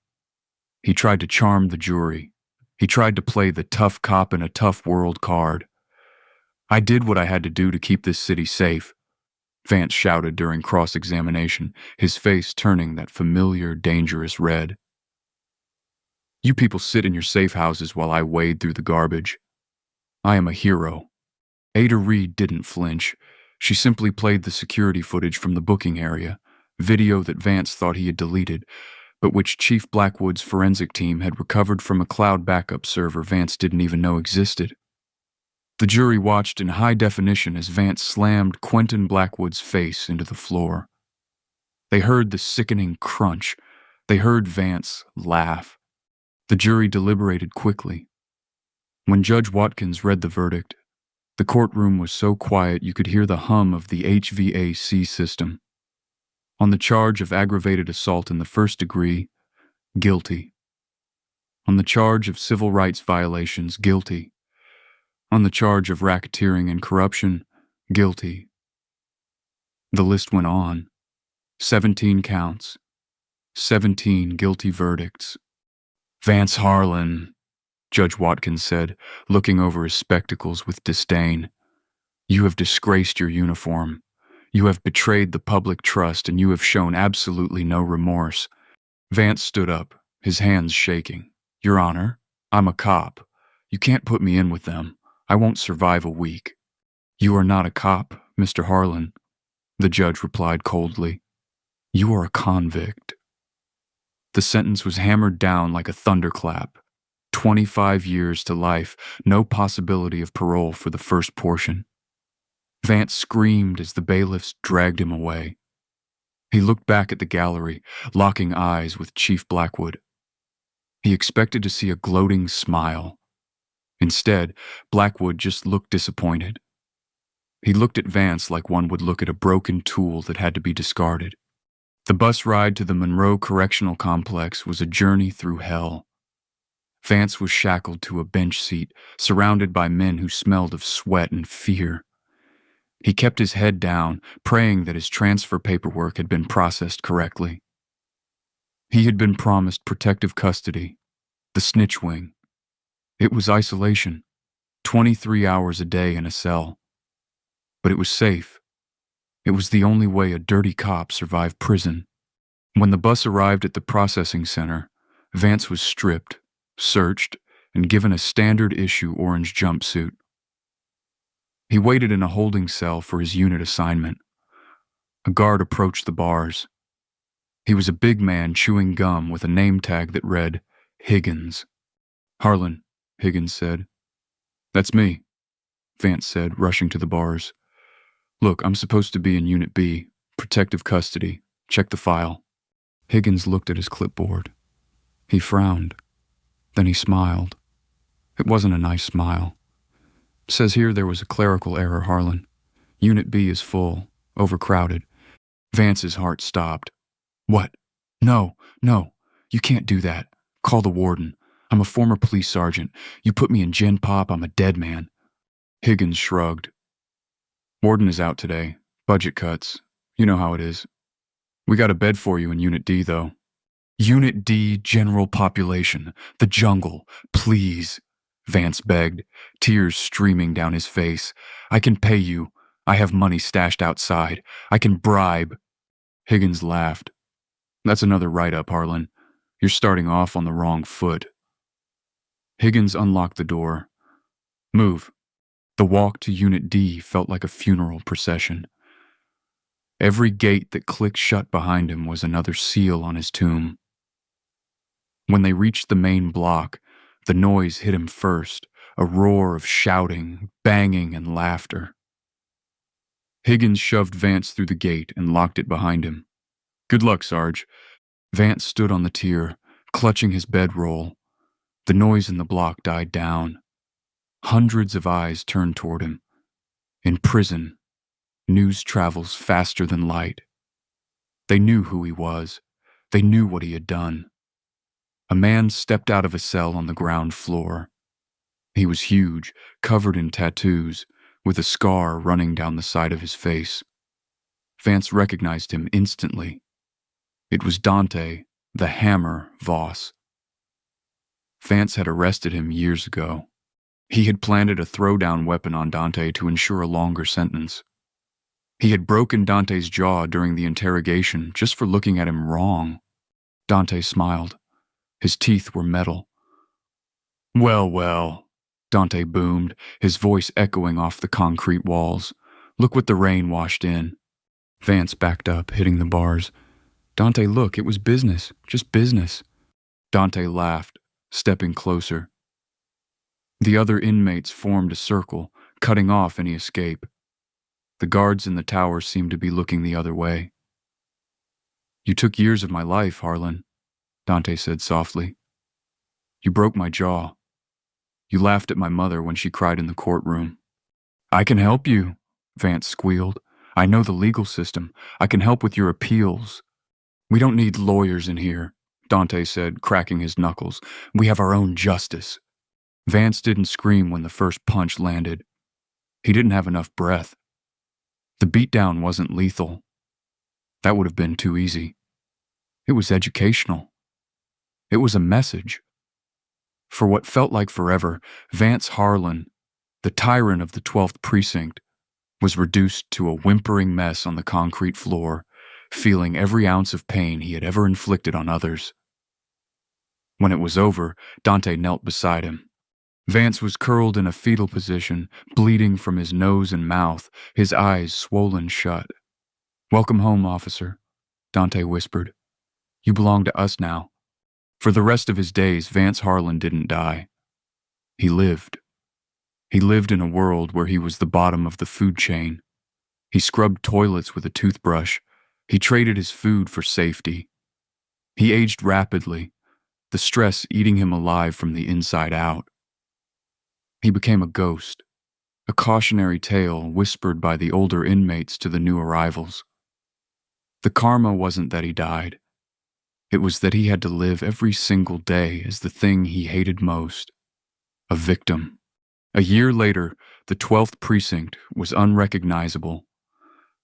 S1: He tried to charm the jury. He tried to play the tough cop in a tough world card. "I did what I had to do to keep this city safe," Vance shouted during cross-examination, his face turning that familiar, dangerous red. "You people sit in your safe houses while I wade through the garbage. I am a hero." Ada Reed didn't flinch. She simply played the security footage from the booking area, video that Vance thought he had deleted, but which Chief Blackwood's forensic team had recovered from a cloud backup server Vance didn't even know existed. The jury watched in high definition as Vance slammed Quentin Blackwood's face into the floor. They heard the sickening crunch. They heard Vance laugh. The jury deliberated quickly. When Judge Watkins read the verdict, the courtroom was so quiet you could hear the hum of the HVAC system. On the charge of aggravated assault in the first degree, guilty. On the charge of civil rights violations, guilty. On the charge of racketeering and corruption, guilty. The list went on. 17 counts. 17 guilty verdicts. "Vance Harlan," Judge Watkins said, looking over his spectacles with disdain. "You have disgraced your uniform. You have betrayed the public trust, and you have shown absolutely no remorse." Vance stood up, his hands shaking. "Your Honor, I'm a cop. You can't put me in with them. I won't survive a week." "You are not a cop, Mr. Harlan," the judge replied coldly. "You are a convict." The sentence was hammered down like a thunderclap. 25 years to life, no possibility of parole for the first portion. Vance screamed as the bailiffs dragged him away. He looked back at the gallery, locking eyes with Chief Blackwood. He expected to see a gloating smile. Instead, Blackwood just looked disappointed. He looked at Vance like one would look at a broken tool that had to be discarded. The bus ride to the Monroe Correctional Complex was a journey through hell. Vance was shackled to a bench seat, surrounded by men who smelled of sweat and fear. He kept his head down, praying that his transfer paperwork had been processed correctly. He had been promised protective custody, the snitch wing. It was isolation, 23 hours a day in a cell. But it was safe. It was the only way a dirty cop survived prison. When the bus arrived at the processing center, Vance was stripped, searched, and given a standard-issue orange jumpsuit. He waited in a holding cell for his unit assignment. A guard approached the bars. He was a big man chewing gum with a name tag that read, Higgins. "Harlan," Higgins said. "That's me," Vance said, rushing to the bars. "Look, I'm supposed to be in Unit B, protective custody. Check the file." Higgins looked at his clipboard. He frowned. Then he smiled. It wasn't a nice smile. "It says here there was a clerical error, Harlan. Unit B is full, overcrowded." Vance's heart stopped. "What? No, you can't do that. Call the warden. I'm a former police sergeant. You put me in Gen Pop, I'm a dead man." Higgins shrugged. "Warden is out today. Budget cuts. You know how it is. We got a bed for you in Unit D, though." "Unit D, general population. The jungle. Please," Vance begged, tears streaming down his face. "I can pay you. I have money stashed outside. I can bribe." Higgins laughed. "That's another write-up, Harlan. You're starting off on the wrong foot." Higgins unlocked the door. "Move." The walk to Unit D felt like a funeral procession. Every gate that clicked shut behind him was another seal on his tomb. When they reached the main block, the noise hit him first, a roar of shouting, banging, and laughter. Higgins shoved Vance through the gate and locked it behind him. "Good luck, Sarge." Vance stood on the tier, clutching his bedroll. The noise in the block died down. Hundreds of eyes turned toward him. In prison, news travels faster than light. They knew who he was. They knew what he had done. A man stepped out of a cell on the ground floor. He was huge, covered in tattoos, with a scar running down the side of his face. Vance recognized him instantly. It was Dante, the Hammer Voss. Vance had arrested him years ago. He had planted a throwdown weapon on Dante to ensure a longer sentence. He had broken Dante's jaw during the interrogation just for looking at him wrong. Dante smiled. His teeth were metal. "Well, well," Dante boomed, his voice echoing off the concrete walls. "Look what the rain washed in." Vance backed up, hitting the bars. "Dante, look, it was business, just business." Dante laughed, stepping closer. The other inmates formed a circle, cutting off any escape. The guards in the tower seemed to be looking the other way. "You took years of my life, Harlan," Dante said softly. "You broke my jaw. You laughed at my mother when she cried in the courtroom." "I can help you," Vance squealed. "I know the legal system. I can help with your appeals." "We don't need lawyers in here," Dante said, cracking his knuckles. "We have our own justice." Vance didn't scream when the first punch landed. He didn't have enough breath. The beatdown wasn't lethal. That would have been too easy. It was educational. It was a message. For what felt like forever, Vance Harlan, the tyrant of the 12th Precinct, was reduced to a whimpering mess on the concrete floor, feeling every ounce of pain he had ever inflicted on others. When it was over, Dante knelt beside him. Vance was curled in a fetal position, bleeding from his nose and mouth, his eyes swollen shut. "Welcome home, officer," Dante whispered. "You belong to us now." For the rest of his days, Vance Harlan didn't die. He lived. He lived in a world where he was the bottom of the food chain. He scrubbed toilets with a toothbrush. He traded his food for safety. He aged rapidly, the stress eating him alive from the inside out. He became a ghost, a cautionary tale whispered by the older inmates to the new arrivals. The karma wasn't that he died. It was that he had to live every single day as the thing he hated most, a victim. A year later, the 12th Precinct was unrecognizable.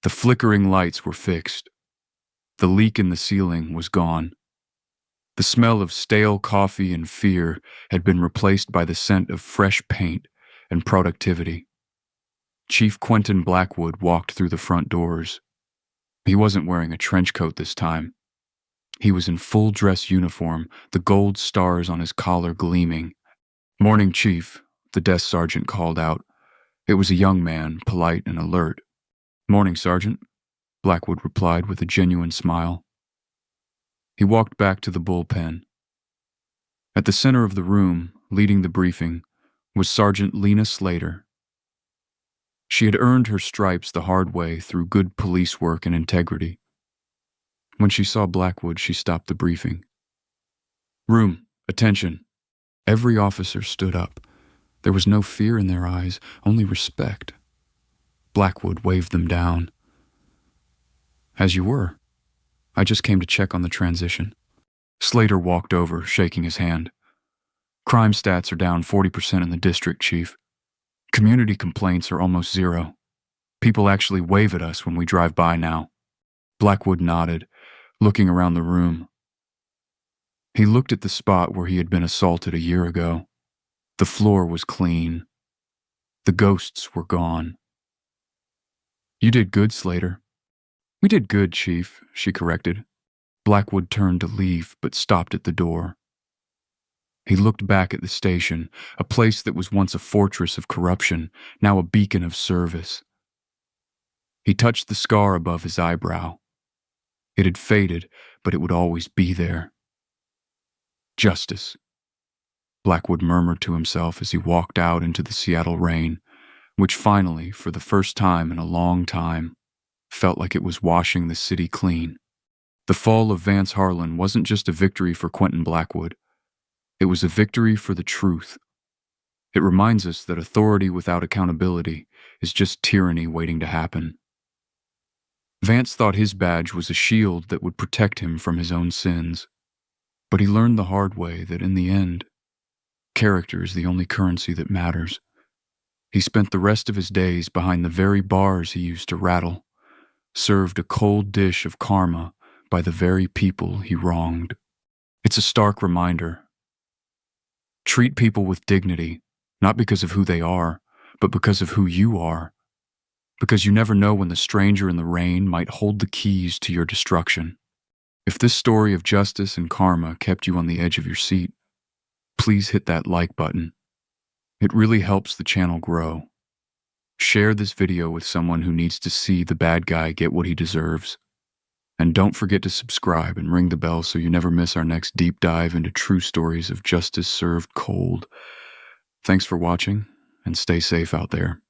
S1: The flickering lights were fixed. The leak in the ceiling was gone. The smell of stale coffee and fear had been replaced by the scent of fresh paint and productivity. Chief Quentin Blackwood walked through the front doors. He wasn't wearing a trench coat this time. He was in full dress uniform, the gold stars on his collar gleaming. "Morning, Chief," the desk sergeant called out. It was a young man, polite and alert. "Morning, Sergeant," Blackwood replied with a genuine smile. He walked back to the bullpen. At the center of the room, leading the briefing, was Sergeant Lena Slater. She had earned her stripes the hard way through good police work and integrity. When she saw Blackwood, she stopped the briefing. "Room, attention." Every officer stood up. There was no fear in their eyes, only respect. Blackwood waved them down. "As you were. I just came to check on the transition." Slater walked over, shaking his hand. "Crime stats are down 40% in the district, Chief. Community complaints are almost zero. People actually wave at us when we drive by now." Blackwood nodded, looking around the room. He looked at the spot where he had been assaulted a year ago. The floor was clean. The ghosts were gone. "You did good, Slater." "We did good, Chief," she corrected. Blackwood turned to leave, but stopped at the door. He looked back at the station, a place that was once a fortress of corruption, now a beacon of service. He touched the scar above his eyebrow. It had faded, but it would always be there. "Justice," Blackwood murmured to himself as he walked out into the Seattle rain, which finally, for the first time in a long time, felt like it was washing the city clean. The fall of Vance Harlan wasn't just a victory for Quentin Blackwood. It was a victory for the truth. It reminds us that authority without accountability is just tyranny waiting to happen. Vance thought his badge was a shield that would protect him from his own sins. But he learned the hard way that in the end, character is the only currency that matters. He spent the rest of his days behind the very bars he used to rattle, served a cold dish of karma by the very people he wronged. It's a stark reminder. Treat people with dignity, not because of who they are, but because of who you are. Because you never know when the stranger in the rain might hold the keys to your destruction. If this story of justice and karma kept you on the edge of your seat, please hit that like button. It really helps the channel grow. Share this video with someone who needs to see the bad guy get what he deserves. And don't forget to subscribe and ring the bell so you never miss our next deep dive into true stories of justice served cold. Thanks for watching, and stay safe out there.